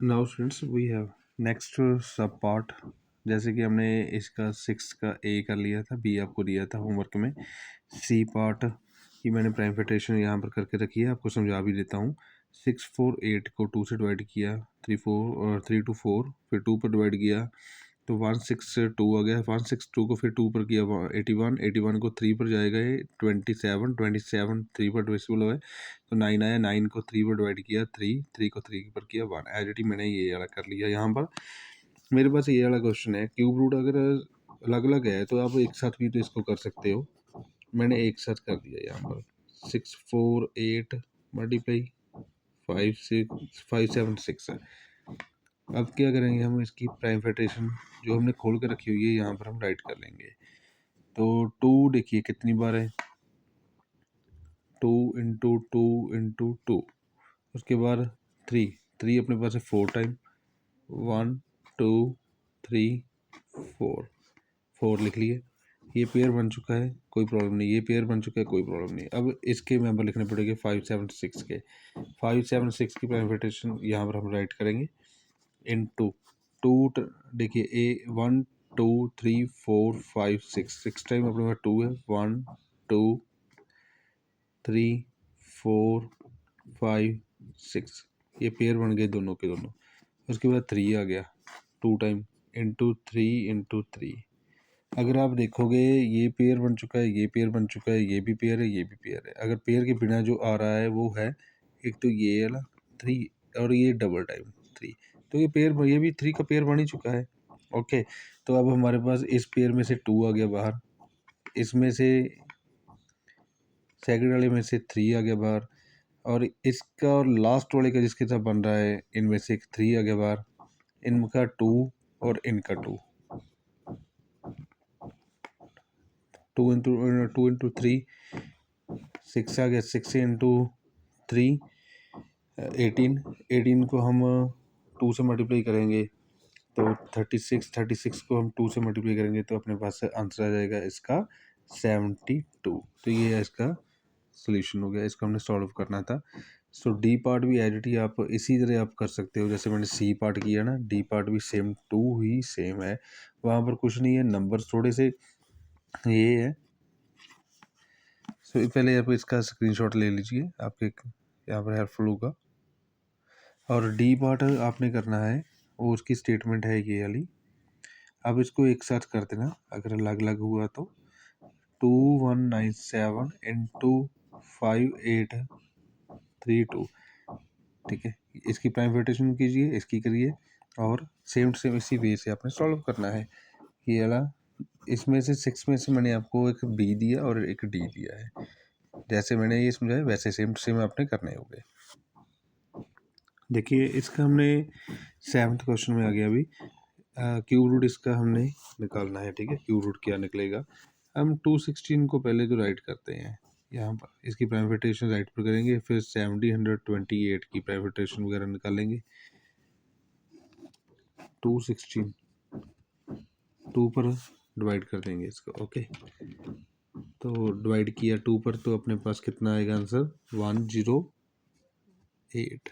Now students we have next sub part. जैसे कि हमने इसका 6 का ए कर लिया था, बी आपको दिया था होमवर्क में। सी पार्ट की मैंने प्राइमफिटेशन यहाँ पर करके रखी है, आपको समझा भी देता हूँ। 6 4 8 को 2 से डिवाइड किया, 3 4 और 3 2 4, फिर 2 पर डिवाइड किया तो 1 6 2 आ गया। 1 6 2 को फिर 2 पर किया 81, 81 को 3 पर जाएगा ये 27, 27 3 पर डिविजिबल है तो 9 आया। 9 को 3 पर डिवाइड किया 3, 3 को 3 पर किया 1। एज मैंने ये वाला कर लिया। यहाँ पर मेरे पास ये वाला क्वेश्चन है, क्यूब रूट अगर अलग अलग है तो आप एक साथ भी तो इसको कर सकते हो। मैंने एक साथ कर दिया यहाँ पर 6 4 8 मल्टीप्लाई 5 7 6 है। अब क्या करेंगे, हम इसकी प्राइमफिटेशन जो हमने खोल कर रखी हुई है यहाँ पर हम राइट कर लेंगे। तो 2 देखिए कितनी बार है, 2 इंटू 2 इंटू 2। उसके बाद 3, 3 अपने पास है 4 टाइम। 1 2 3 4, 4 लिख लिए। ये पेयर बन चुका है, कोई प्रॉब्लम नहीं। ये पेयर बन चुका है, कोई प्रॉब्लम नहीं। अब इसके मेंबर लिखने पड़ेंगे 5 7 6 के। 5 7 6 की प्राइमफिटेशन यहाँ पर हम राइट करेंगे इनटू 2। देखिए ए 1 2 3 4 5 6, 6 टाइम अपने पास 2 है। 1 2 3 4 5 6, ये पेयर बन गए दोनों के दोनों। उसके बाद 3 आ गया 2 टाइम इंटू 3 इंटू 3। अगर आप देखोगे ये पेयर बन चुका है, ये पेयर बन चुका है, ये भी पेयर है, ये भी पेयर है। अगर पेयर के बिना जो आ रहा है वो है एक तो ये वाला 3 और ये डबल टाइम 3, तो ये पेयर, ये भी 3 का पेयर बन ही चुका है। ओके, तो अब हमारे पास इस पेयर में से 2 आ गया बाहर, इसमें से सेकंड वाले में से 3 आ गया बाहर, और इसका और लास्ट वाले का जिसके साथ बन रहा है इनमें से एक 3 आ गया बाहर, इनका 2 और इनका 2। 2 इंटू 3 6 आ गया। 6 इंटू 3 18, 18 को हम 2 से मल्टीप्लाई करेंगे तो 36, 36 को हम 2 से मल्टीप्लाई करेंगे तो अपने पास आंसर आ जाएगा इसका 72। तो ये है इसका सोल्यूशन हो गया, इसको हमने सॉल्व करना था। सो डी पार्ट भी एज इट इज आप इसी तरह आप कर सकते हो जैसे मैंने सी पार्ट किया ना। डी पार्ट भी सेम 2 ही सेम है, वहाँ पर कुछ नहीं है, नंबर थोड़े से ये है। सो पहले आप इसका स्क्रीनशॉट ले लीजिए, आपके यहाँ पर हेल्पफुल होगा। और डी पार्ट आपने करना है, वो उसकी स्टेटमेंट है ये वाली। अब इसको एक साथ कर देना अगर अलग अलग हुआ तो 2197 इंटू 5832। ठीक है, इसकी प्राइमफिटेशन कीजिए, इसकी करिए, और सेम टू सेम इसी वे से आपने सॉल्व करना है। ये वाला इसमें से 6 में से मैंने आपको एक बी दिया और एक डी दिया है, जैसे मैंने ये समझाया वैसे सेम टू सेम आपने करने होंगे। देखिए इसका हमने 7th क्वेश्चन में आ गया अभी। क्यूब रूट इसका हमने निकालना है। ठीक है, क्यूब रूट क्या निकलेगा, हम 216 को पहले तो राइट करते हैं यहाँ पर, इसकी प्राइमफिटेशन राइट पर करेंगे, फिर 728 की प्राइमफिटेशन वगैरह निकालेंगे। 216 2 पर डिवाइड कर देंगे इसको। ओके, तो डिवाइड किया 2 पर तो अपने पास कितना आएगा आंसर 108।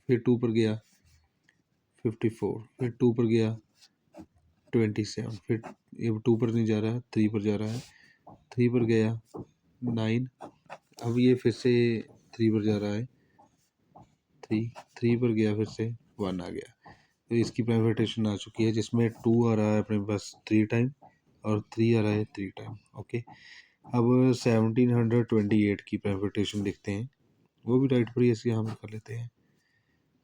फिर 2 पर गया 54, फिर 2 पर गया 27, फिर ये 2 पर नहीं जा रहा, 3 पर जा रहा है, 3 पर गया 9। अब ये फिर से 3 पर जा रहा है, 3 पर गया, फिर से 1 आ गया। तो इसकी प्राइमफिटेशन आ चुकी है जिसमें 2 आ रहा है अपने पास 3 टाइम और 3 आ रहा है 3 टाइम। ओके, अब 1728 की प्राइमफिटेशन लिखते हैं, वो भी राइट पर ही ऐसे यहाँ पर कर लेते हैं।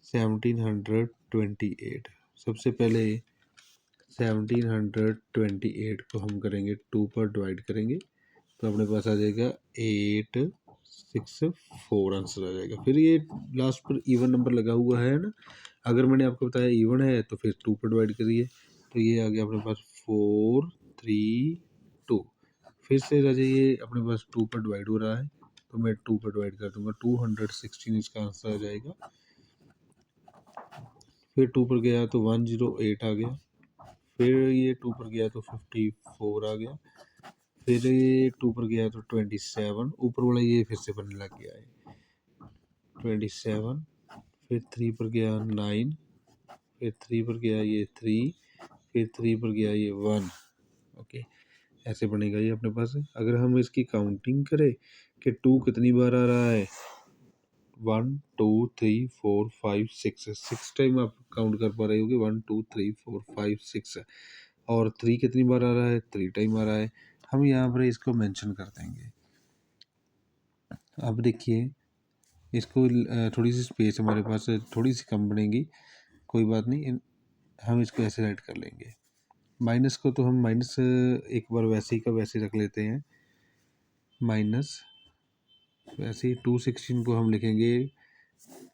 1728 सबसे पहले 1728 को हम करेंगे 2 पर डिवाइड करेंगे तो अपने पास आ जाएगा 864 आंसर आ जाएगा। फिर ये लास्ट पर इवन नंबर लगा हुआ है ना, अगर मैंने आपको बताया इवन है तो फिर 2 पर डिवाइड करिए तो ये आ गया अपने पास 432। फिर से राजा ये अपने पास 2 पर डिवाइड हो रहा है तो मैं 2 पर डिवाइड कर दूंगा, 216 इसका आंसर आ जाएगा। फिर 2 पर गया तो 108 आ गया, फिर ये 2 पर गया तो 54 आ गया, फिर ये 2 पर गया तो 27, ऊपर वाला ये फिर से बनने लग गया है 27, फिर 3 पर गया 9, फिर 3 पर गया ये 3, फिर 3 पर गया ये 1। ओके, ऐसे बनेगा ये अपने पास। अगर हम इसकी काउंटिंग करें कि 2 कितनी बार आ रहा है, 1 2 3 4 5 6 टाइम आप काउंट कर पा रहे होगे, 1 2 3 4 5 6। और 3 कितनी बार आ रहा है, 3 टाइम आ रहा है। हम यहाँ पर इसको मेंशन कर देंगे। अब देखिए इसको थोड़ी सी स्पेस हमारे पास थोड़ी सी कम बनेगी, कोई बात नहीं, हम इसको ऐसे राइट कर लेंगे। माइनस को तो हम माइनस एक बार वैसे ही का वैसे रख लेते हैं, माइनस वैसे ही 216 को हम लिखेंगे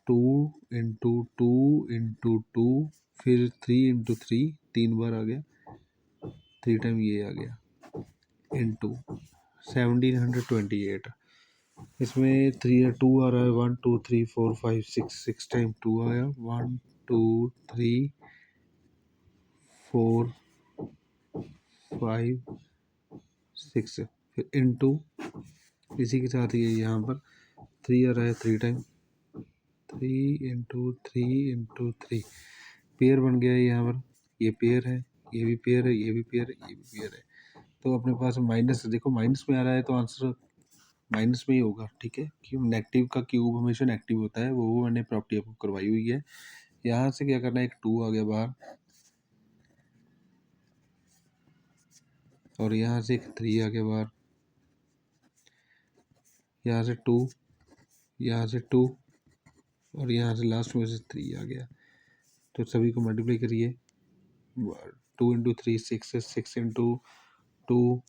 2 इंटू 2 इंटू 2, फिर 3 इंटू 3, 3 बार आ गया, 3 टाइम ये आ गया, इंटू 1728। इसमें 3 2 आ रहा है, 1 2 3 4 5 6 टाइम 2 आया, 1 2 3 4 5 6, फिर इंटू इसी के साथ ये यहाँ पर 3 आ रहा है, 3 टाइम 3 इंटू 3 इंटू 3, पेयर बन गया है यहाँ पर। ये पेयर है, ये भी पेयर है, ये भी पेयर है, ये भी पेयर है। तो अपने पास माइनस, देखो माइनस में आ रहा है तो आंसर माइनस में ही होगा, ठीक है। क्यों, नेगेटिव का क्यूब हमेशा नेगेटिव होता है, वो मैंने प्रॉपर्टी आपको करवाई हुई है। यहाँ से क्या करना है, एक 2 आ गया बाहर, और यहाँ से एक 3 आ गया बाहर, यहाँ से 2, यहाँ से 2, और यहाँ से लास्ट में से 3 आ गया। तो सभी को मल्टीप्लाई करिए, 2 इंटू 3 6, 6 इंटू 2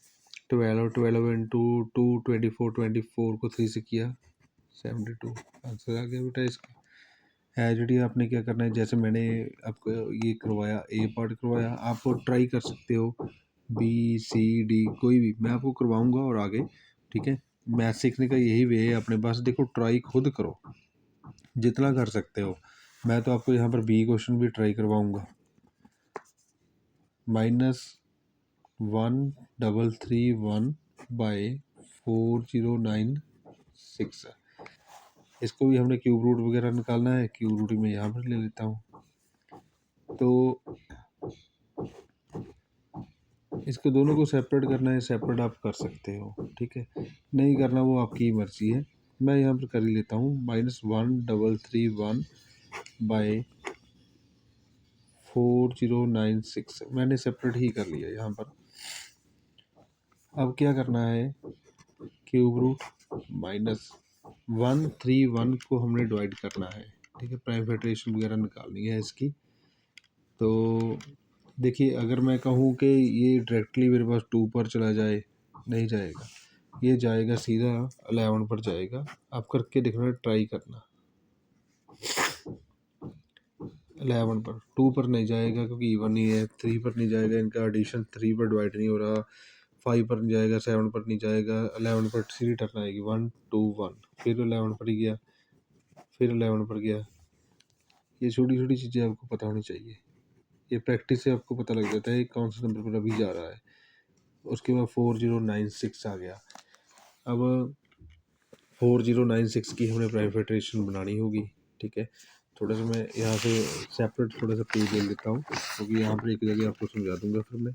12, 12 इंटू 2 24, 24 को 3 से किया 72, आंसर आ गया बेटा इसका। जी आपने क्या करना है, जैसे मैंने आपको ये करवाया, ए पार्ट करवाया, आप ट्राई कर सकते हो बी सी डी कोई भी, मैं आपको करवाऊंगा और आगे, ठीक है। मैथ सीखने का यही वे है अपने पास, देखो ट्राई खुद करो जितना कर सकते हो। मैं तो आपको यहाँ पर बी क्वेश्चन भी ट्राई करवाऊंगा, -1331 बाय 4096। इसको भी हमने क्यूब रूट वगैरह निकालना है, क्यूब रूट में यहाँ पर ले लेता हूँ। तो इसको दोनों को सेपरेट करना है, सेपरेट आप कर सकते हो, ठीक है। नहीं करना वो आपकी मर्जी है, मैं यहाँ पर कर ही लेता हूँ। -1331 बाय 4096 मैंने सेपरेट ही कर लिया यहाँ पर। अब क्या करना है, क्यूब रूट -131 को हमने डिवाइड करना है, ठीक है। प्राइम फैक्टराइजेशन वगैरह निकालनी है इसकी। तो देखिए अगर मैं कहूँ कि ये डायरेक्टली मेरे पास 2 पर चला जाए, नहीं जाएगा, ये जाएगा सीधा 11 पर जाएगा। आप करके देखना, ट्राई करना, 11 पर, 2 पर नहीं जाएगा क्योंकि इवन ही है, 3 पर नहीं जाएगा, इनका एडिशन 3 पर डिवाइड नहीं हो रहा, 5 पर नहीं जाएगा, 7 पर नहीं जाएगा, 11 पर सीधी टर्न आएगी, 1 2 1, फिर 11 पर ही गया, फिर 11 पर गया। ये छोटी छोटी चीज़ें आपको पता होनी चाहिए, ये प्रैक्टिस से आपको पता लग जाता है कौन से नंबर पर अभी जा रहा है। उसके बाद 4096 आ गया। अब 4096 की हमें प्राइम फैक्टराइजेशन बनानी होगी, ठीक है। थोड़ा सा मैं यहाँ से सेपरेट थोड़ा सा पेज ले लेता हूँ, क्योंकि यहाँ पर एक जगह आपको समझा दूंगा। फिर मैं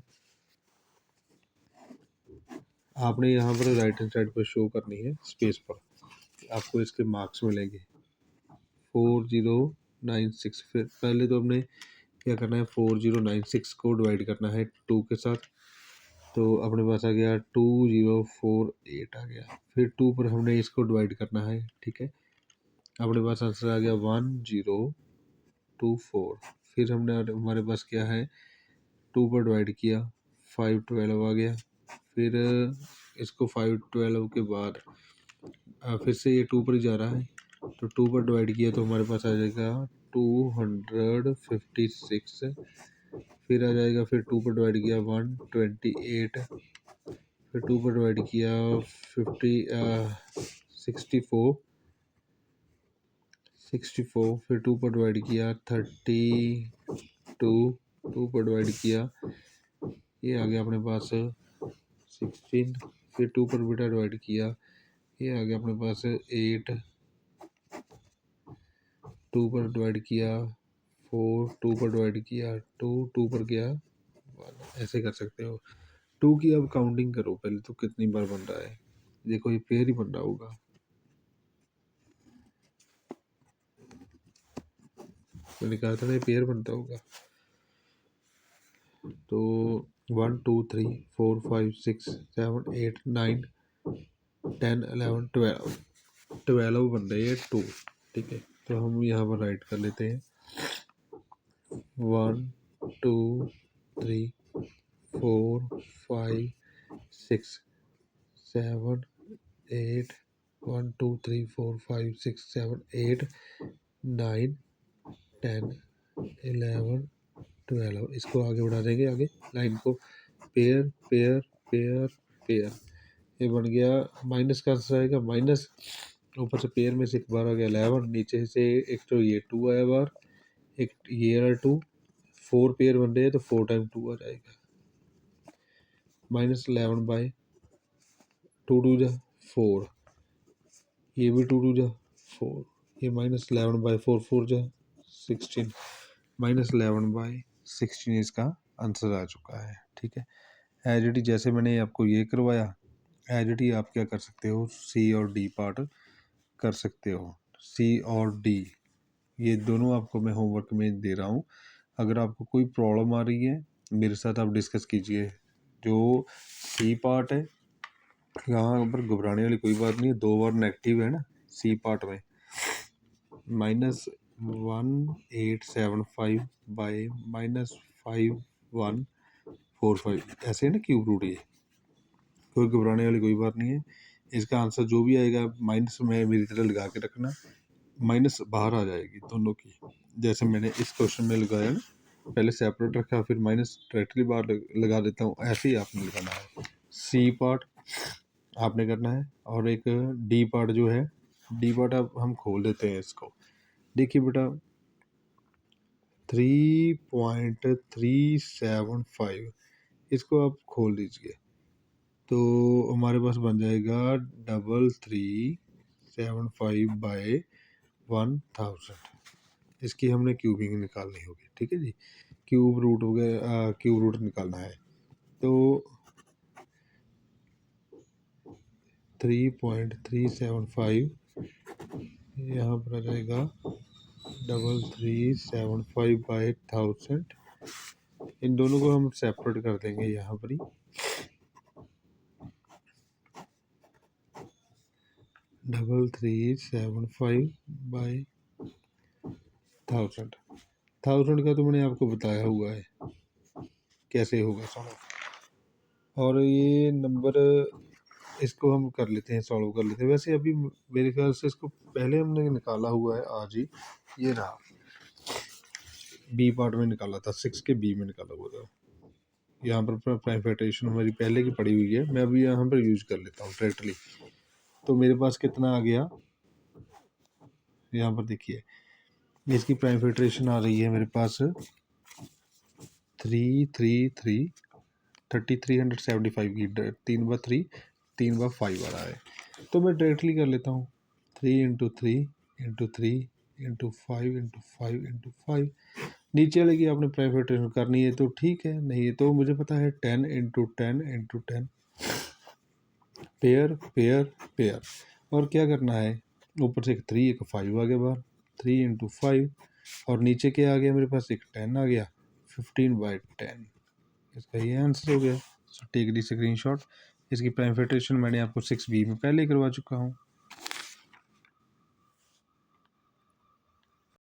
आपने यहाँ पर राइट हैंड साइड पर शो करनी है स्पेस पर, आपको इसके मार्क्स मिलेंगे 4096। फिर पहले तो हमने क्या करना है, 4096 को डिवाइड करना है 2 के साथ, तो अपने पास आ गया 2048 आ गया। फिर 2 पर हमने इसको डिवाइड करना है, ठीक है। अपने पास आंसर आ गया 1024। फिर हमने हमारे पास क्या है, 2 पर डिवाइड किया, 512 आ गया। फिर इसको 512 के बाद फिर से ये 2 पर ही जा रहा है, तो 2 पर डिवाइड किया तो हमारे पास आ जाएगा 256। फिर आ जाएगा, फिर 2 पर डिवाइड किया 128, फिर 2 पर डिवाइड किया 64, फिर 2 पर डिवाइड किया 32, 2 पर डिवाइड किया, ये आ गया अपने पास 16। फिर 2 पर बेटा डिवाइड किया, ये आ गया अपने पास 8, 2 पर डिवाइड किया 4 2 पर डिवाइड किया, 2 पर गया 1, ऐसे कर सकते हो। 2 की अब काउंटिंग करो पहले, तो कितनी बार बन रहा है। देखो ये पेयर ही बन रहा होगा, मैंने कहा था ना ये पेयर बनता होगा। तो 1 2 3 4 5 6 7 8 9 10 11 12 बन रहे हैं 2, ठीक है। तो हम यहाँ पर राइट कर लेते हैं 1 2 3 4 5 6 7 8 1 2 3 4 5 6 7 8 9 10 11 12। इसको आगे बढ़ा देंगे, आगे लाइन को पेयर पेयर पेयर पेयर, ये बन गया। माइनस का आंसर आएगा माइनस, ऊपर से पेयर में से एक बार आ गया 11, नीचे से एक तो ये 2 आया बार, एक ये रहा 2, 4 पेयर बन रहे हैं तो 4 टाइम 2 आ जाएगा। -11/2 2 जा 4, ये भी 2 जा 4, ये -11/4 4 जा 16, -11/16 इसका आंसर आ चुका है, ठीक है। एज इट इज जैसे मैंने आपको ये करवाया, एज इट इज आप क्या कर सकते हो, सी और डी पार्ट कर सकते हो। सी और डी ये दोनों आपको मैं होमवर्क में दे रहा हूँ। अगर आपको कोई प्रॉब्लम आ रही है मेरे साथ आप डिस्कस कीजिए। जो सी पार्ट है यहाँ पर घबराने वाली कोई बात नहीं है, 2 बार नेगेटिव है ना सी पार्ट में, -1875/-5145 ऐसे है ना क्यूब रूट। ये कोई घबराने वाली कोई बात नहीं है। इसका आंसर जो भी आएगा माइनस में मेरी तरह लगा के रखना, माइनस बाहर आ जाएगी दोनों की। जैसे मैंने इस क्वेश्चन में लगाया ना, पहले सेपरेट रखा फिर माइनस डायरेक्टली बाहर लगा देता हूँ, ऐसे ही आपने लगाना है। सी पार्ट आपने करना है, और एक डी पार्ट जो है, डी पार्ट अब हम खोल देते हैं इसको। देखिए बेटा 3.375 इसको आप खोल दीजिए, तो हमारे पास बन जाएगा 3375/1000। इसकी हमने क्यूबिंग निकालनी होगी, ठीक है जी। क्यूब रूट वगैरह क्यूब रूट निकालना है, तो 3.375 यहाँ पर आ जाएगा 3375/1000। इन दोनों को हम सेपरेट कर देंगे यहाँ पर ही, 3375/1000। 1000 का तो मैंने आपको बताया हुआ है कैसे होगा सॉल्व। और ये नंबर इसको हम कर लेते हैं, सॉल्व कर लेते हैं। वैसे अभी मेरे ख्याल से इसको पहले हमने निकाला हुआ है आज ही, ये रहा बी पार्ट में निकाला था, 6 के बी में निकाला हुआ था। यहाँ पर प्राइम हमारी पहले की पड़ी हुई है, मैं अभी यहाँ पर यूज कर लेता हूँ डायरेक्टली। तो मेरे पास कितना आ गया, यहाँ पर देखिए इसकी प्राइम फेडरेशन आ रही है मेरे पास 3375 की, 3/3 3/5 आ रहा है। तो मैं डायरेक्टली कर लेता हूँ 3 × 3 × 3 × 5 × 5 × 5। नीचे वाले की आपने प्राइम फेडरेशन करनी है तो ठीक है, नहीं है तो मुझे पता है 10 × 10 × 10 पेयर पेयर पेयर। और क्या करना है, ऊपर से एक 3 एक 5 आ गया बाहर, 3 × 5, और नीचे क्या आ गया मेरे पास, एक 10 आ गया, 15/10। इसका ये आंसर हो गया। So take the screenshot. इसकी प्राइम फेडरेशन मैंने आपको 6B में पहले ही करवा चुका हूँ।